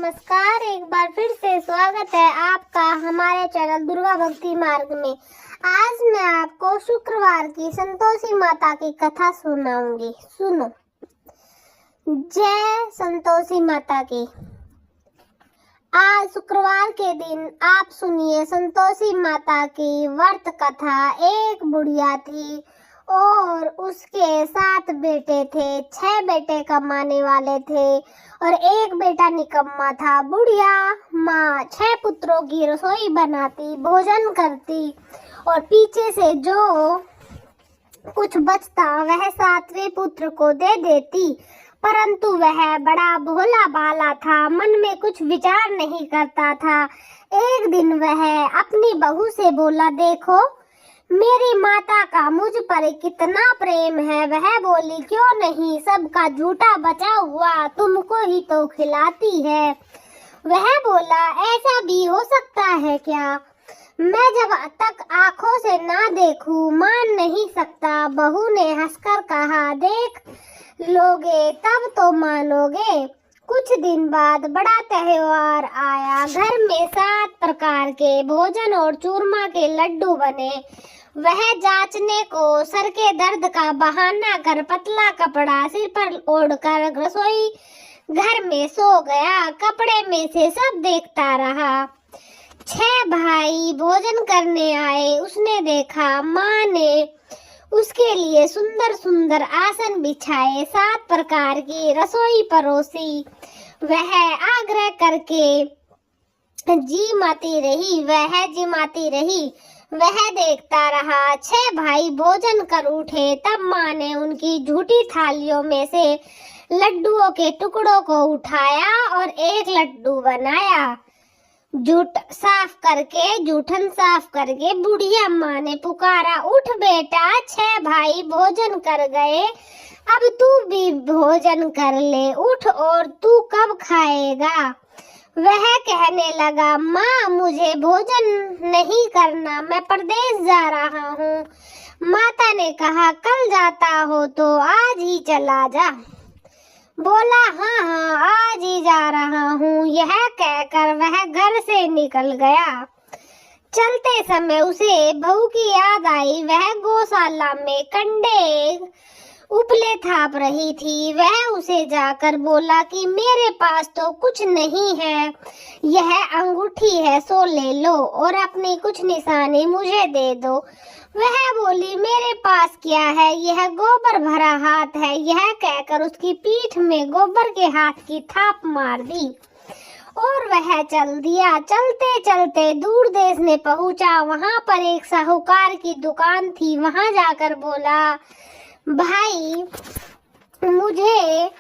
नमस्कार। एक बार फिर से स्वागत है आपका हमारे चैनल दुर्गा भक्ति मार्ग में। आज मैं आपको शुक्रवार की संतोषी माता की कथा सुनाऊंगी। सुनो। जय संतोषी माता की। आज शुक्रवार के दिन आप सुनिए संतोषी माता की व्रत कथा। एक बुढ़िया थी और उसके 7 बेटे थे। 6 बेटे कमाने वाले थे और एक बेटा निकम्मा था। बुढ़िया माँ 6 पुत्रों की रसोई बनाती, भोजन करती और पीछे से जो कुछ बचता वह 7वें पुत्र को दे देती। परंतु वह बड़ा भोला भाला था, मन में कुछ विचार नहीं करता था। एक दिन वह अपनी बहू से बोला, देखो मेरी माता का मुझ पर कितना प्रेम है। वह बोली, क्यों नहीं, सबका झूठा बचा हुआ तुमको ही तो खिलाती है। वह बोला, ऐसा भी हो सकता है क्या? मैं जब तक आंखों से ना देखूं मान नहीं सकता। बहू ने हंसकर कहा, देख लोगे तब तो मानोगे। कुछ दिन बाद बड़ा त्योहार आया। घर में 7 प्रकार के भोजन और चूरमा के लड्डू बने। वह जांचने को सर के दर्द का बहाना कर पतला कपड़ा सिर पर ओढ़कर रसोई घर में सो गया। कपड़े में से सब देखता रहा। 6 भाई भोजन करने आए। उसने देखा माँ ने उसके लिए सुंदर सुंदर आसन बिछाए, 7 प्रकार की रसोई परोसी। वह आग्रह करके जिमाती रही। वह देखता रहा। 6 भाई भोजन कर उठे। तब माँ ने उनकी झूठी थालियों में से लड्डुओं के टुकड़ों को उठाया और एक लड्डू बनाया। जूठन साफ करके बुढ़िया माँ ने पुकारा, उठ बेटा, 6 भाई भोजन कर गए, अब तू भी भोजन कर ले, उठ, और तू कब खाएगा? वह कहने लगा, माँ मुझे भोजन नहीं करना, मैं परदेश जा रहा हूँ। माता ने कहा, कल जाता हो तो आज ही चला जा। बोला, हाँ आज ही जा रहा हूँ। यह कहकर वह घर से निकल गया। चलते समय उसे बहू की याद आई। वह गौशाला में कंडे उपले थाप रही थी। वह उसे जाकर बोला कि मेरे पास तो कुछ नहीं है, यह अंगूठी है, सो ले लो और अपनी कुछ निशानी मुझे दे दो। वह बोली, मेरे पास क्या है, यह गोबर भरा हाथ है। यह कहकर उसकी पीठ में गोबर के हाथ की थाप मार दी और वह चल दिया। चलते चलते दूर देश में पहुंचा। वहां पर एक साहूकार की दुकान थी। वहां जाकर बोला, भाई मुझे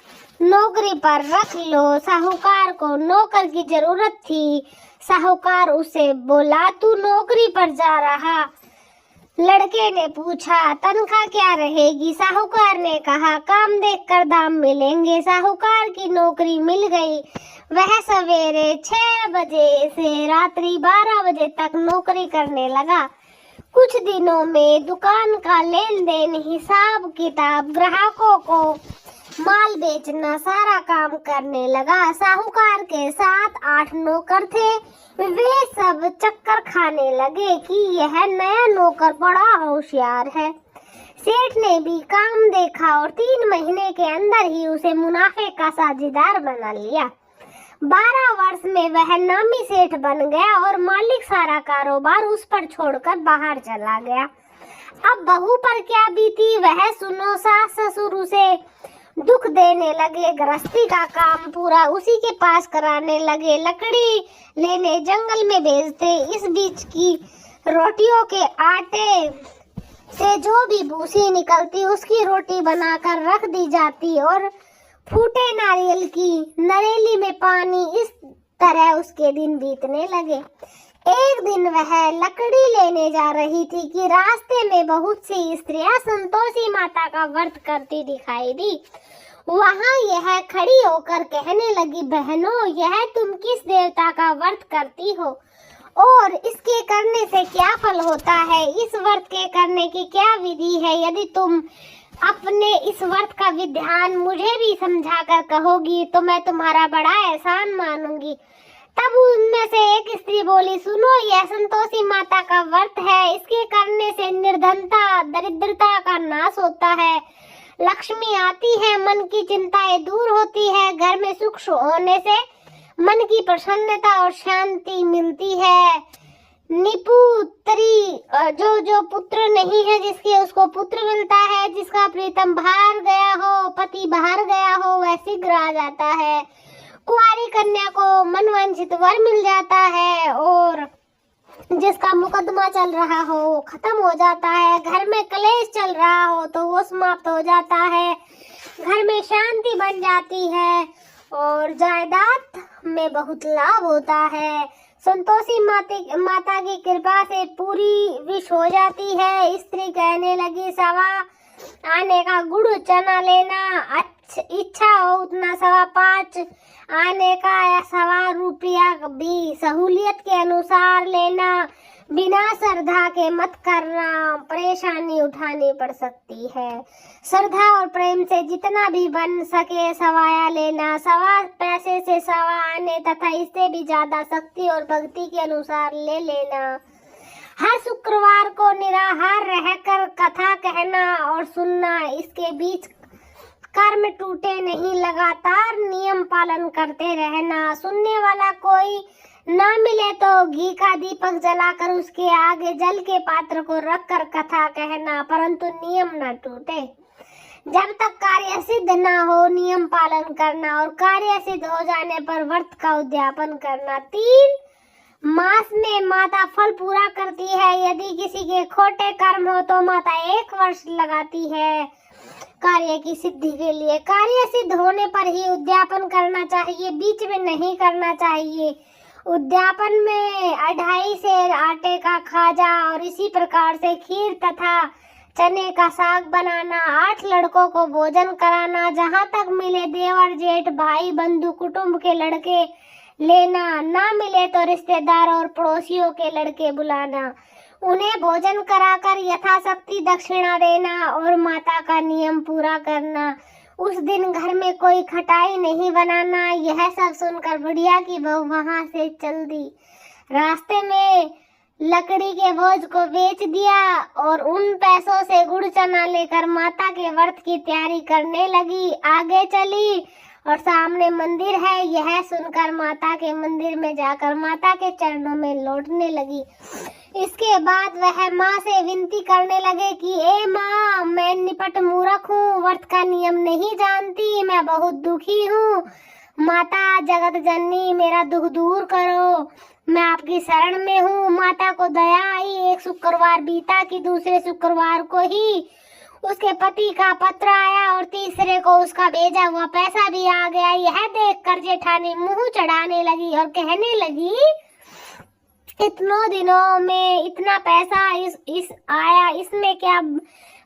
नौकरी पर रख लो। साहूकार को नौकर की जरूरत थी। साहूकार उसे बोला, तू नौकरी पर जा रहा? लड़के ने पूछा, तनख्वाह क्या रहेगी? साहूकार ने कहा, काम देखकर दाम मिलेंगे। साहूकार की नौकरी मिल गई। वह सवेरे 6 बजे से रात्रि 12 बजे तक नौकरी करने लगा। कुछ दिनों में दुकान का लेन देन, हिसाब किताब, ग्राहकों को माल बेचना, सारा काम करने लगा। साहूकार के 7-8 नौकर थे। वे सब चक्कर खाने लगे कि यह नया नौकर बड़ा होशियार है। सेठ ने भी काम देखा और 3 महीने के अंदर ही उसे मुनाफे का साझेदार बना लिया। 12 वर्ष में वह नामी सेठ बन गया और मालिक सारा कारोबार उस पर छोड़कर बाहर चला गया। अब बहू पर क्या बीती वह सुनो। सास ससुर उसे दुख देने लगे। गृहस्थी का काम पूरा उसी के पास कराने लगे। लकड़ी लेने जंगल में भेजते। इस बीच की रोटियों के आटे से जो भी भूसी निकलती उसकी रोटी बनाकर रख दी जाती और फूटे नारियल की नरेली में पानी। इस तरह उसके दिन बीतने लगे। एक दिन वह लकड़ी लेने जा रही थी कि रास्ते में बहुत सी स्त्रियां संतोषी माता का व्रत करती दिखाई दी। वहां यह खड़ी होकर कहने लगी, बहनों यह तुम किस देवता का व्रत करती हो और इसके करने से क्या फल होता है? इस व्रत के करने की क्या विधि है? यदि तुम अपने इस व्रत का विधान मुझे भी समझा कर कहोगी तो मैं तुम्हारा बड़ा एहसान मानूंगी। तब उनमें से एक स्त्री बोली, सुनो, यह संतोषी माता का व्रत है। इसके करने से निर्धनता, दरिद्रता का नाश होता है, लक्ष्मी आती है, मन की चिंताएं दूर होती है, घर में सुख होने से मन की प्रसन्नता और शांति मिलती है। निपुत्री, जो पुत्र नहीं है जिसके, उसको पुत्र मिलता है। जिसका प्रीतम बाहर गया हो, पति बाहर गया हो, वह शीघ्र आ जाता है। कुंवारी कन्या को मनवांछित वर मिल जाता है और जिसका मुकदमा चल रहा हो वो खत्म हो जाता है। घर में कलेश चल रहा हो तो वो समाप्त हो जाता है। घर में शांति बन जाती है और जायदाद में बहुत लाभ होता है। संतोषी माता की कृपा से पूरी विश हो जाती है। स्त्री कहने लगी, सवा आने का गुड़ चना लेना, इच्छा हो उतना 5.25 आने का या 1.25 रुपया भी सहूलियत के अनुसार लेना। बिना श्रद्धा के मत करना, परेशानी उठानी पड़ सकती है। श्रद्धा और प्रेम से जितना भी बन सके सवाया लेना। 1.25 पैसे से 1.25 आने तथा इससे भी ज्यादा शक्ति और भक्ति के अनुसार ले लेना। हर शुक्रवार को निराहार रहकर कथा कहना और सुनना। इसके बीच कर्म टूटे नहीं, लगातार नियम पालन करते रहना। सुनने वाला कोई ना मिले तो घी का दीपक जलाकर उसके आगे जल के पात्र को रखकर कथा कहना, परंतु नियम न टूटे। जब तक कार्य सिद्ध न हो नियम पालन करना और कार्य सिद्ध हो जाने पर व्रत का उद्यापन करना। 3 मास में माता फल पूरा करती है। यदि किसी के खोटे कर्म हो तो माता 1 वर्ष लगाती है कार्य की सिद्धि के लिए। कार्य सिद्ध होने पर ही उद्यापन करना चाहिए, बीच में नहीं करना चाहिए। उद्यापन में 2.5 सेर आटे का खाजा और इसी प्रकार से खीर तथा चने का साग बनाना। 8 लड़कों को भोजन कराना। जहाँ तक मिले देवर जेठ भाई बंधु कुटुंब के लड़के लेना, ना मिले तो रिश्तेदार और पड़ोसियों के लड़के बुलाना। उन्हें भोजन कराकर यथाशक्ति दक्षिणा देना और माता का नियम पूरा करना। उस दिन घर में कोई खटाई नहीं बनाना। यह सब सुनकर बुढ़िया की बहू वहां से चल दी। रास्ते में लकड़ी के बोझ को बेच दिया और उन पैसों से गुड़ चना लेकर माता के व्रत की तैयारी करने लगी। आगे चली और सामने मंदिर है। यह सुनकर माता के मंदिर में जाकर माता के चरणों में लौटने लगी। इसके बाद वह माँ से विनती करने लगे कि ए माँ, मैं निपट मूर्ख हूँ, व्रत का नियम नहीं जानती, मैं बहुत दुखी हूँ। माता जगत जननी, मेरा दुख दूर करो, मैं आपकी शरण में हूँ। माता को दया आई। एक शुक्रवार बीता कि दूसरे शुक्रवार को ही उसके पति का पत्र आया और तीसरे को उसका भेजा हुआ पैसा भी आ गया। यह देखकर जेठानी मुंह चढ़ाने लगी और कहने लगी, इतनों दिनों में इतना पैसा इस आया, इसमें क्या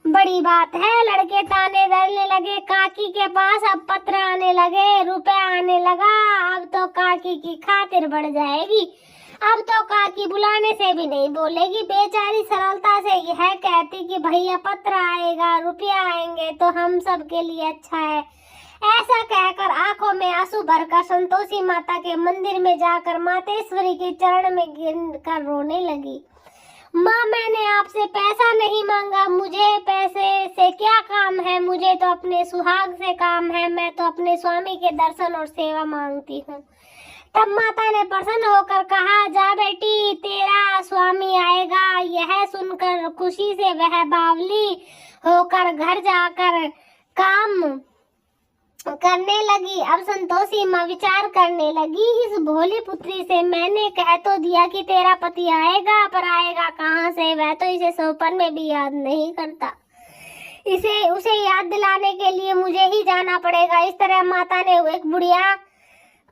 बड़ी बात है। लड़के ताने डरने लगे। काकी के पास अब पत्र आने लगे, रुपया आने लगा। अब तो काकी की खातिर बढ़ जाएगी। अब तो काकी बुलाने से भी नहीं बोलेगी। बेचारी सरलता से यह कहती कि भैया पत्र आएगा, रुपया आएंगे तो हम सब के लिए अच्छा है। ऐसा कहकर आंखों में आंसू भरकर संतोषी माता के मंदिर में जाकर मातेश्वरी के चरण में गिरकर रोने लगी। माँ, मैंने आपसे पैसा नहीं मांगा, मुझे पैसे से क्या काम है, मुझे तो अपने सुहाग से काम है। मैं तो अपने स्वामी के दर्शन और सेवा मांगती हूँ। तब माता ने प्रसन्न होकर कहा, जा बेटी, तेरा स्वामी आएगा। यह सुनकर खुशी से वह बावली होकर घर जाकर काम करने लगी। अब संतोषी माँ विचार करने लगी, इस भोली पुत्री से मैंने कह तो दिया कि तेरा पति आएगा, पर आएगा कहाँ से? वह तो इसे सौपन में भी याद नहीं करता। उसे याद दिलाने के लिए मुझे ही जाना पड़ेगा। इस तरह माता ने एक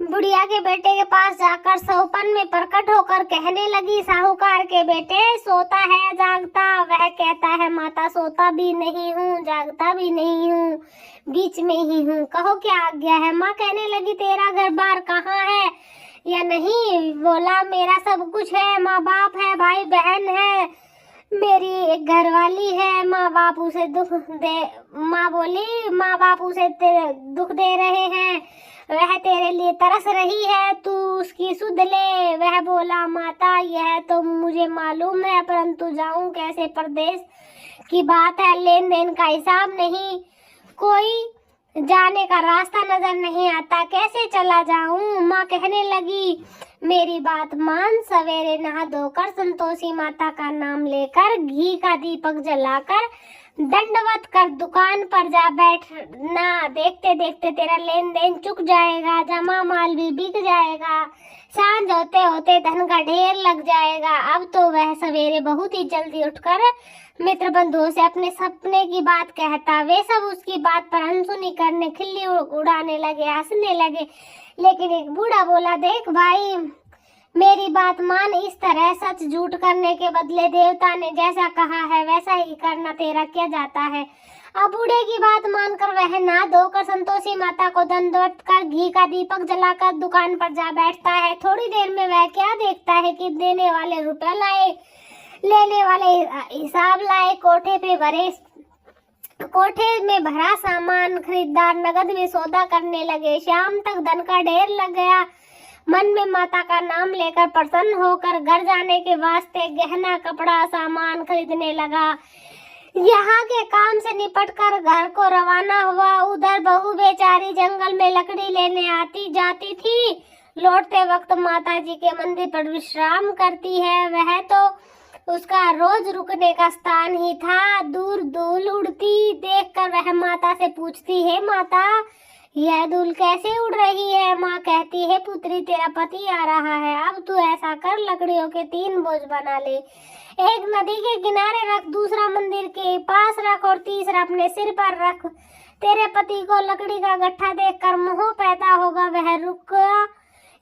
बुढ़िया के बेटे के पास जाकर सौपन में प्रकट होकर कहने लगी, साहूकार के बेटे, सोता है जागता? वह कहता है, माता, सोता भी नहीं हूँ, जागता भी नहीं हूँ, बीच में ही हूँ। कहो क्या आज्ञा है? माँ कहने लगी, तेरा घर बार कहाँ है या नहीं? बोला, मेरा सब कुछ है, माँ बाप है, भाई बहन है, मेरी एक घरवाली है, माँ बाप उसे दुख दे, माँ बोली माँ बाप उसे दुख दे रहे हैं, वह तेरे लिए तरस रही है, तू उसकी सुध ले। वह बोला माता यह तो मुझे मालूम है, परंतु जाऊं कैसे, परदेश की बात है, लेन देन का हिसाब नहीं, कोई जाने का रास्ता नजर नहीं आता, कैसे चला जाऊं। माँ कहने लगी मेरी बात मान, सवेरे नहा धोकर संतोषी माता का नाम लेकर घी का दीपक जलाकर दंडवत कर दुकान पर जा बैठना, देखते देखते तेरा लेन देन चुक जाएगा, जमा माल भी बिक जाएगा, सांझ होते होते धन का ढेर लग जाएगा। अब तो वह सवेरे बहुत ही जल्दी उठकर मित्र बंधुओं से अपने सपने की बात कहता। वे सब उसकी बात पर अनसुनी करने, खिल्ली उड़ाने लगे, हंसने लगे। लेकिन एक बूढ़ा बोला, देख भाई मेरी बात मान, इस तरह सच झूठ करने के बदले देवता ने जैसा कहा है वैसा ही करना तेरा क्या जाता है। अब बूढ़े की बात मानकर वह नहा धोकर संतोषी माता को दंडवत कर घी का दीपक जलाकर दुकान पर जा बैठता है। थोड़ी देर में वह क्या देखता है कि देने वाले रुपया लाए, लेने वाले हिसाब लाए, कोठे में भरा सामान, खरीदार नगद में सौदा करने लगे। शाम तक धन का ढेर लग गया। मन में माता का नाम लेकर प्रसन्न होकर घर जाने के वास्ते गहना कपड़ा सामान खरीदने लगा। यहाँ के काम से निपटकर घर को रवाना हुआ। उधर बहू बेचारी जंगल में लकड़ी लेने आती जाती थी, लौटते वक्त माता जी के मंदिर पर विश्राम करती है। वह तो उसका रोज रुकने का स्थान ही था। दूर धूल उड़ती देखकर वह माता से पूछती है, माता यह धूल कैसे उड़ रही है। माँ कहती है, पुत्री तेरा पति आ रहा है, अब तू ऐसा कर लकड़ियों के 3 बोझ बना ले, एक नदी के किनारे रख, दूसरा मंदिर के पास रख और तीसरा अपने सिर पर रख। तेरे पति को लकड़ी का गट्ठा देखकर मोह पैदा होगा, वह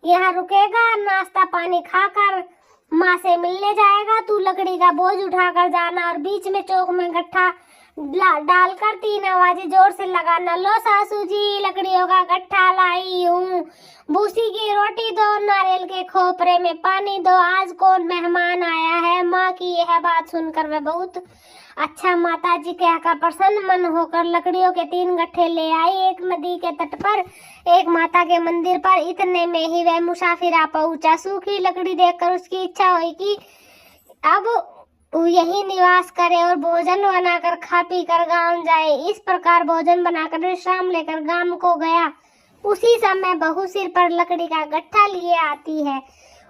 यहाँ रुकेगा, नाश्ता पानी खाकर माँ से मिलने जाएगा। तू लकड़ी का बोझ उठाकर जाना और बीच में चौक में गट्ठा डालकर 3 आवाजें जोर से लगाना, लो सासू जी लकड़ियों का गट्ठा लाई हूँ, भूसी की रोटी दो, नारियल के खोपरे में पानी दो, आज कौन मेहमान आया है। माँ की यह बात सुनकर वह बहुत अच्छा माता जी कहकर प्रसन्न मन होकर लकड़ियों के 3 गट्ठे ले आई। एक नदी के तट पर, एक माता के मंदिर पर। इतने में ही वह मुसाफिर आ पहुंचा। सूखी लकड़ी देखकर उसकी इच्छा हुई कि अब यही निवास करे और भोजन बनाकर खा पी कर गाँव जाए। इस प्रकार भोजन बनाकर विश्राम लेकर गाँव को गया। उसी समय बहू सिर पर लकड़ी का गट्ठा लिए आती है,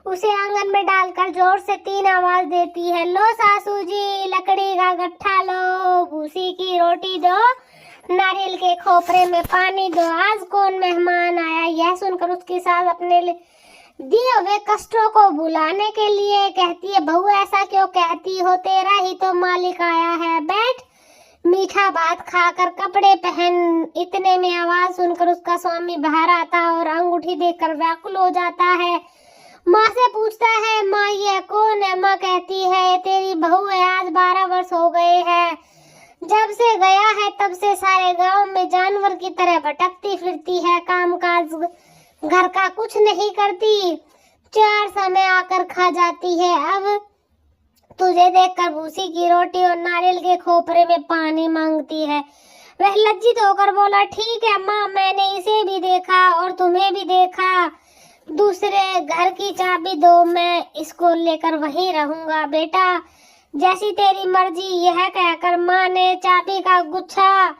उसे आंगन में डालकर जोर से 3 आवाज देती है, लो सासू जी लकड़ी का गट्ठा लो, भूसी की रोटी दो, नारियल के खोपरे में पानी दो, आज कौन मेहमान आया। यह सुनकर उसकी सास अपने दिए हुए कष्टों को भुलाने के लिए कहती है, बहू ऐसा क्यों कहती हो, तेरा ही तो मालिक आया है, बैठ मीठा भात खाकर कपड़े पहन। इतने में आवाज सुनकर उसका स्वामी बाहर आता और अंगूठी देखकर व्याकुल हो जाता है। माँ से पूछता है, माँ ये कौन है। माँ कहती है, तेरी बहू है, आज 12 वर्ष हो गए हैं, जब से गया है तब से सारे गांव में जानवर की तरह भटकती फिरती है, काम काज घर का कुछ नहीं करती, 4 समय आकर खा जाती है। अब तुझे देखकर भूसी की रोटी और नारियल के खोपरे में पानी मांगती है। वह लज्जित होकर बोला, ठीक है माँ, मैंने इसे भी देखा और तुम्हें भी देखा, दूसरे घर की चाबी दो, मैं इसको लेकर वहीं रहूंगा। बेटा जैसी तेरी मर्जी। यह कहकर माँ ने चाबी का गुच्छा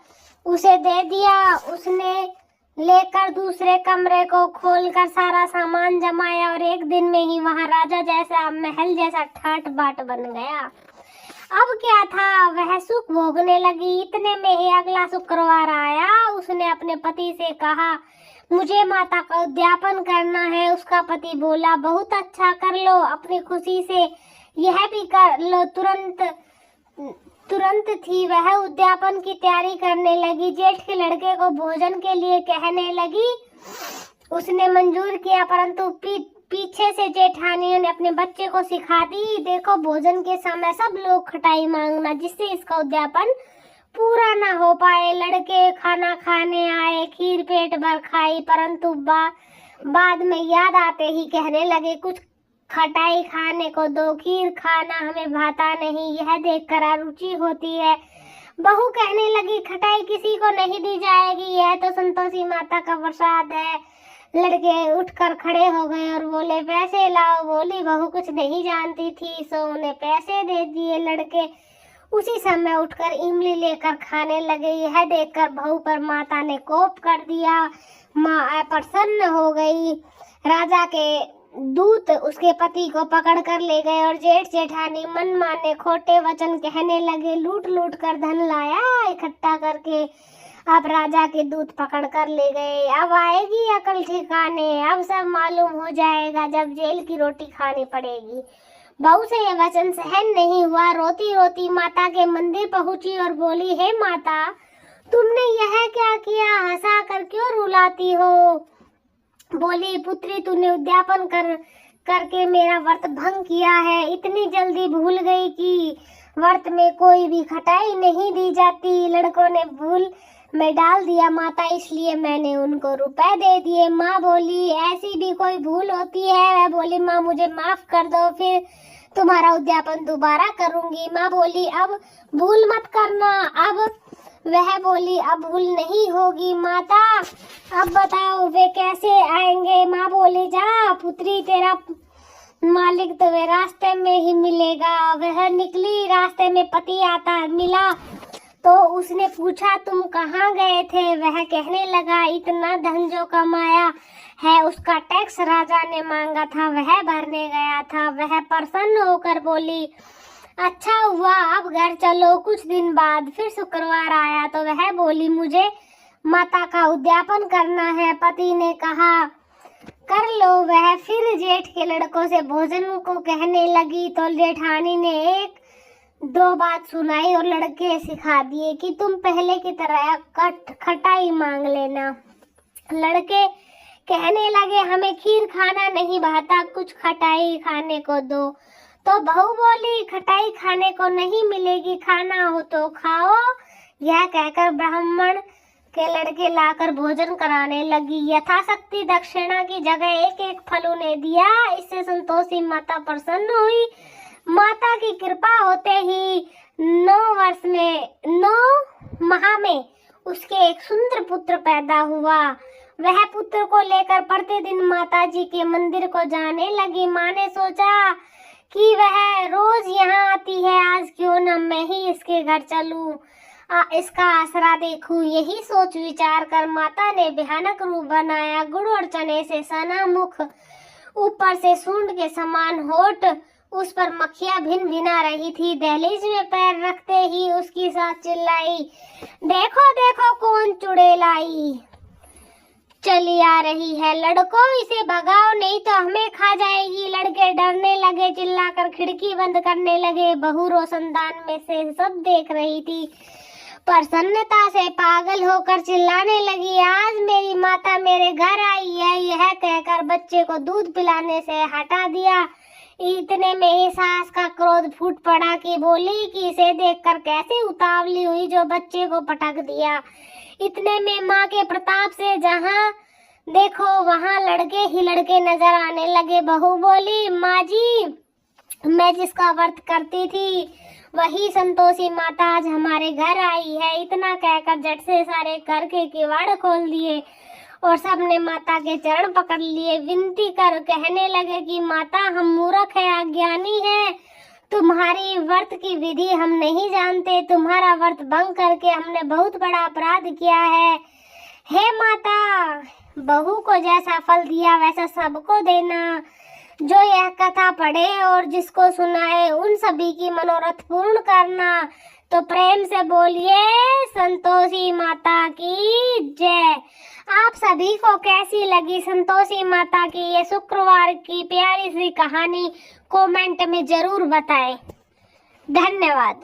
उसे दे दिया। उसने लेकर दूसरे कमरे को खोलकर सारा सामान जमाया और एक दिन में ही वहां राजा जैसा, महल जैसा ठाट बाट बन गया। अब क्या था, वह सुख भोगने लगी। इतने में ही अगला शुक्रवार आया। उसने अपने पति से कहा, मुझे माता का उद्यापन करना है। उसका पति बोला, बहुत अच्छा, कर लो, अपनी खुशी से यह भी कर लो। तुरंत थी वह उद्यापन की तैयारी करने लगी। जेठ के लड़के को भोजन के लिए कहने लगी। उसने मंजूर किया, परंतु पीछे से जेठानियों ने अपने बच्चे को सिखा दी, देखो भोजन के समय सब लोग खटाई मांगना, जिससे इसका उद्यापन पूरा ना हो पाए। लड़के खाना खाने आए, खीर पेट भर खाई, परंतु बाद में याद आते ही कहने लगे, कुछ खटाई खाने को दो, खीर खाना हमें भाता नहीं, यह देखकर अरुचि होती है। बहू कहने लगी, खटाई किसी को नहीं दी जाएगी, यह तो संतोषी माता का प्रसाद है। लड़के उठकर खड़े हो गए और बोले, पैसे लाओ। बोली बहू कुछ नहीं जानती थी, सो उन्हें पैसे दे दिए। लड़के उसी समय उठकर इमली लेकर खाने लगे। यह देखकर बहू पर माता ने कोप कर दिया। माँ प्रसन्न हो गई। राजा के दूत उसके पति को पकड़ कर ले गए और जेठ जेठानी मनमाने खोटे वचन कहने लगे। लूट लूट कर धन लाया इकट्ठा करके, अब राजा के दूत पकड़ कर ले गए। अब आएगी अकल ठिकाने, अब सब मालूम हो जाएगा जब जेल की रोटी खानी पड़ेगी। बहू से यह वचन सहन नहीं हुआ। रोती रोती माता के मंदिर पहुंची और बोली, हे माता, तुमने यह क्या किया? हंसा कर क्यों रुलाती हो? बोली, पुत्री, तूने उद्यापन करके मेरा व्रत भंग किया है। इतनी जल्दी भूल गई कि व्रत में कोई भी खटाई नहीं दी जाती। लड़कों ने भूल में डाल दिया माता, इसलिए मैंने उनको रुपए दे दिए। माँ बोली, ऐसी भी कोई भूल होती है? वह बोली, माँ मुझे माफ कर दो, फिर तुम्हारा उद्यापन दोबारा करूंगी। माँ बोली, अब भूल मत करना। अब वह बोली, अब भूल नहीं होगी। माता, अब बताओ वे कैसे आएंगे? माँ बोली, जा पुत्री, तेरा मालिक तो वे रास्ते में ही मिलेगा। वह निकली, रास्ते में पति आता मिला तो उसने पूछा, तुम कहाँ गए थे? वह कहने लगा, इतना धन जो कमाया है उसका टैक्स राजा ने मांगा था, वह भरने गया था। वह प्रसन्न होकर बोली, अच्छा हुआ, अब घर चलो। कुछ दिन बाद फिर शुक्रवार आया तो वह बोली, मुझे माता का उद्यापन करना है। पति ने कहा, कर लो। वह फिर जेठ के लड़कों से भोजन को कहने लगी तो जेठानी ने एक दो बात सुनाई और लड़के सिखा दिए कि तुम पहले की तरह खटाई मांग लेना। लड़के कहने लगे, हमें खीर खाना नहीं भाता, कुछ खटाई खाने को दो। तो बहू बोली, खटाई खाने को नहीं मिलेगी, खाना हो तो खाओ। यह कहकर ब्राह्मण के लड़के लाकर भोजन कराने लगी। यथाशक्ति दक्षिणा की जगह एक एक फल उन्हें दिया। इससे संतोषी माता प्रसन्न हुई। माता की कृपा होते ही 9 माह में उसके एक सुंदर पुत्र पैदा हुआ। वह पुत्र को लेकर प्रतिदिन माता जी के मंदिर को जाने लगी। माँ ने सोचा कि वह रोज यहाँ आती है, आज क्यों न मैं ही इसके घर चलूं, इसका आसरा देखूं। यही सोच विचार कर माता ने भयानक रूप बनाया। गुड़ और चने से सना मुख, ऊपर से सूंड के समान होठ, उस पर मक्खियां भिन भिना रही थी। दहलीज में पैर रखते ही उसकी सास चिल्लाई, देखो देखो कौन चुड़ैल आई चली आ रही है, लड़कों इसे भगाओ नहीं तो हमें खा जाएगी। लड़के डरने लगे, चिल्लाकर खिड़की बंद करने लगे। बहू रोशनदान में से सब देख रही थी। प्रसन्नता से पागल होकर चिल्लाने लगी, आज मेरी माता मेरे घर आई है। यह कहकर बच्चे को दूध पिलाने से हटा दिया। इतने में ही सास का क्रोध फूट पड़ा कि बोली कि इसे देखकर कैसे उतावली हुई जो बच्चे को पटक दिया। इतने में माँ के प्रताप से जहाँ देखो वहाँ लड़के ही लड़के नजर आने लगे। बहू बोली, माँ जी, मैं जिसका व्रत करती थी वही संतोषी माता आज हमारे घर आई है। इतना कहकर झट से सारे घर के किवाड़ खोल दिए और सबने माता के चरण पकड़ लिए। विनती कर कहने लगे कि माता, हम मूर्ख है, अज्ञानी है, तुम्हारी व्रत की विधि हम नहीं जानते। तुम्हारा व्रत भंग करके हमने बहुत बड़ा अपराध किया है। हे माता, बहू को जैसा फल दिया वैसा सबको देना। जो यह कथा पढ़े और जिसको सुनाए उन सभी की मनोरथ पूर्ण करना। तो प्रेम से बोलिए, संतोषी माता की जय। आप सभी को कैसी लगी संतोषी माता की ये शुक्रवार की प्यारी सी कहानी? कमेंट में जरूर बताएं। धन्यवाद।